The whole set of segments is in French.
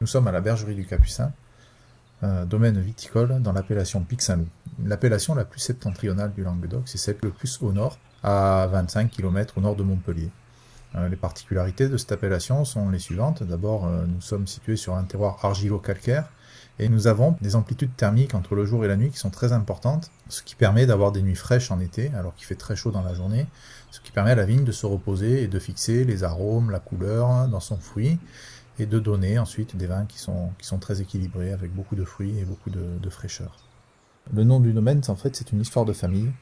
Nous sommes à la bergerie du Capucin, domaine viticole dans l'appellation Pic Saint-Loup. L'appellation la plus septentrionale du Languedoc, c'est celle le plus au nord, à 25 km au nord de Montpellier. Les particularités de cette appellation sont les suivantes. D'abord, nous sommes situés sur un terroir argilo-calcaire et nous avons des amplitudes thermiques entre le jour et la nuit qui sont très importantes, ce qui permet d'avoir des nuits fraîches en été alors qu'il fait très chaud dans la journée, ce qui permet à la vigne de se reposer et de fixer les arômes, la couleur dans son fruit et de donner ensuite des vins qui sont très équilibrés avec beaucoup de fruits et beaucoup de fraîcheur. Le nom du domaine, en fait, c'est une histoire de famille.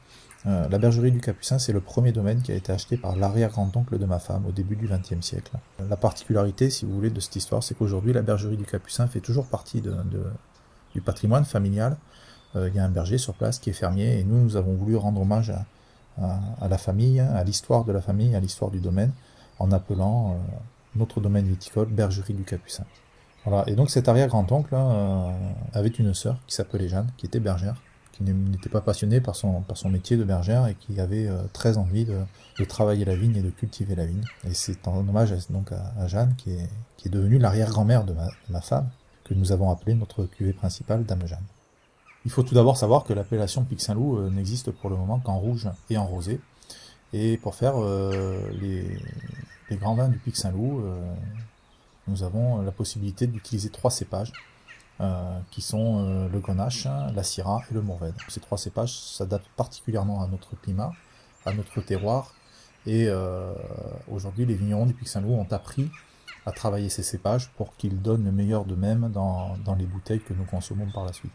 La bergerie du Capucin, c'est le premier domaine qui a été acheté par l'arrière-grand-oncle de ma femme au début du XXe siècle. La particularité, si vous voulez, de cette histoire, c'est qu'aujourd'hui, la bergerie du Capucin fait toujours partie du patrimoine familial. Il y a un berger sur place qui est fermier et nous avons voulu rendre hommage à la famille, à l'histoire de la famille, à l'histoire du domaine, en appelant notre domaine viticole bergerie du Capucin. Voilà. Et donc cet arrière-grand-oncle avait une sœur qui s'appelait Jeanne, qui était bergère, qui n'était pas passionnée par son métier de bergère et qui avait très envie de travailler la vigne et de cultiver la vigne. Et c'est en hommage donc à Jeanne, qui est devenue l'arrière-grand-mère de ma femme, que nous avons appelé notre cuvée principale Dame Jeanne. Il faut tout d'abord savoir que l'appellation Pic Saint-Loup n'existe pour le moment qu'en rouge et en rosé. Et pour faire les grands vins du Pic Saint-Loup, nous avons la possibilité d'utiliser 3 cépages, qui sont le Grenache, la Syrah et le Mourvèdre. Ces 3 cépages s'adaptent particulièrement à notre climat, à notre terroir, et aujourd'hui les vignerons du Pic Saint-Loup ont appris à travailler ces cépages pour qu'ils donnent le meilleur d'eux-mêmes dans les bouteilles que nous consommons par la suite.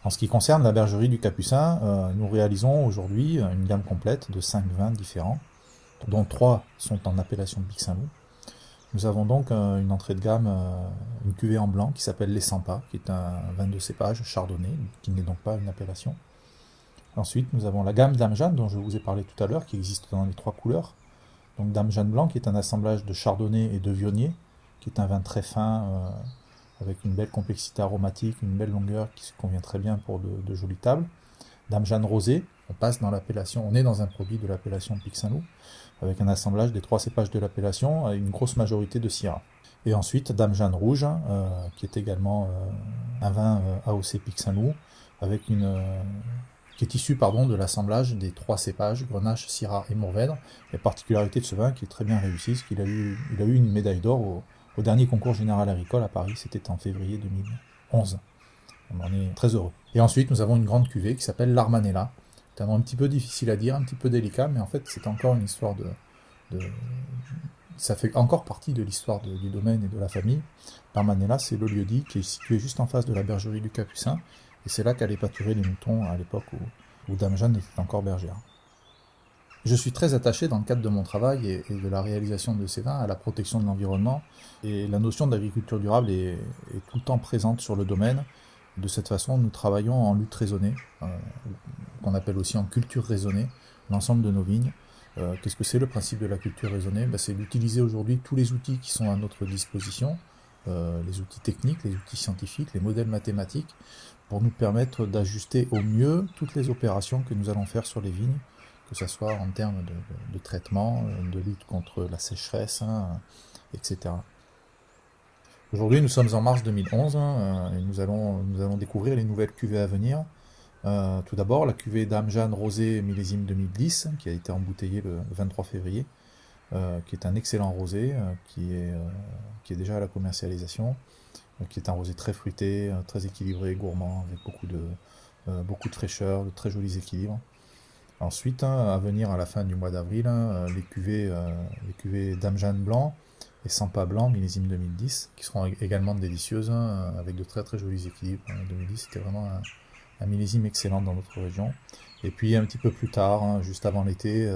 En ce qui concerne la bergerie du Capucin, nous réalisons aujourd'hui une gamme complète de 5 vins différents, dont 3 sont en appellation Pic Saint-Loup. Nous avons donc une entrée de gamme, une cuvée en blanc qui s'appelle Les 100 Pas, qui est un vin de cépage chardonnay, qui n'est donc pas une appellation. Ensuite, nous avons la gamme Dame Jeanne, dont je vous ai parlé tout à l'heure, qui existe dans les 3 couleurs. Donc Dame Jeanne Blanc, qui est un assemblage de chardonnay et de vionnier, qui est un vin très fin, avec une belle complexité aromatique, une belle longueur qui se convient très bien pour de jolies tables. Dame Jeanne Rosé, on est dans un produit de l'appellation Pic Saint-Loup, avec un assemblage des 3 cépages de l'appellation, avec une grosse majorité de Syrah. Et ensuite, Dame Jeanne Rouge, qui est également un vin AOC Pic Saint-Loup, qui est issu de l'assemblage des 3 cépages, Grenache, Syrah et Mourvèdre. La particularité de ce vin, qui est très bien réussi, c'est qu'il a eu une médaille d'or au dernier concours général agricole à Paris, c'était en février 2011. On en est très heureux. Et ensuite, nous avons une grande cuvée qui s'appelle l'Armanella. C'est un nom un petit peu difficile à dire, un petit peu délicat, mais en fait, c'est encore une histoire ça fait encore partie de l'histoire du domaine et de la famille. L'Armanella, c'est le lieu-dit qui est situé juste en face de la bergerie du Capucin, et c'est là qu'allaient pâturer les moutons à l'époque où Dame Jeanne était encore bergère. Je suis très attaché dans le cadre de mon travail et de la réalisation de ces vins à la protection de l'environnement, et la notion d'agriculture durable est tout le temps présente sur le domaine. De cette façon, nous travaillons en lutte raisonnée, qu'on appelle aussi en culture raisonnée, l'ensemble de nos vignes. Qu'est-ce que c'est le principe de la culture raisonnée? C'est d'utiliser aujourd'hui tous les outils qui sont à notre disposition, les outils techniques, les outils scientifiques, les modèles mathématiques, pour nous permettre d'ajuster au mieux toutes les opérations que nous allons faire sur les vignes, que ce soit en termes de traitement, de lutte contre la sécheresse, etc. Aujourd'hui, nous sommes en mars 2011 et nous allons découvrir les nouvelles cuvées à venir. Tout d'abord, la cuvée Dame Jeanne Rosé millésime 2010, qui a été embouteillée le 23 février, qui est un excellent rosé, qui est déjà à la commercialisation, qui est un rosé très fruité, très équilibré, gourmand, avec beaucoup de fraîcheur, de très jolis équilibres. Ensuite, à venir à la fin du mois d'avril, les cuvées Dame Jeanne Blanc et 100 Pas Blanc, millésime 2010, qui seront également délicieuses, avec de très très jolis équilibres. 2010, c'était vraiment un millésime excellent dans notre région. Et puis un petit peu plus tard, juste avant l'été,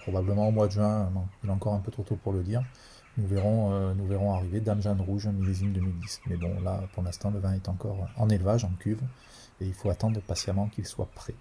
probablement au mois de juin, il est encore un peu trop tôt pour le dire, nous verrons arriver Dame Jeanne Rouge, millésime 2010. Mais bon, là, pour l'instant, le vin est encore en élevage, en cuve, et il faut attendre patiemment qu'il soit prêt.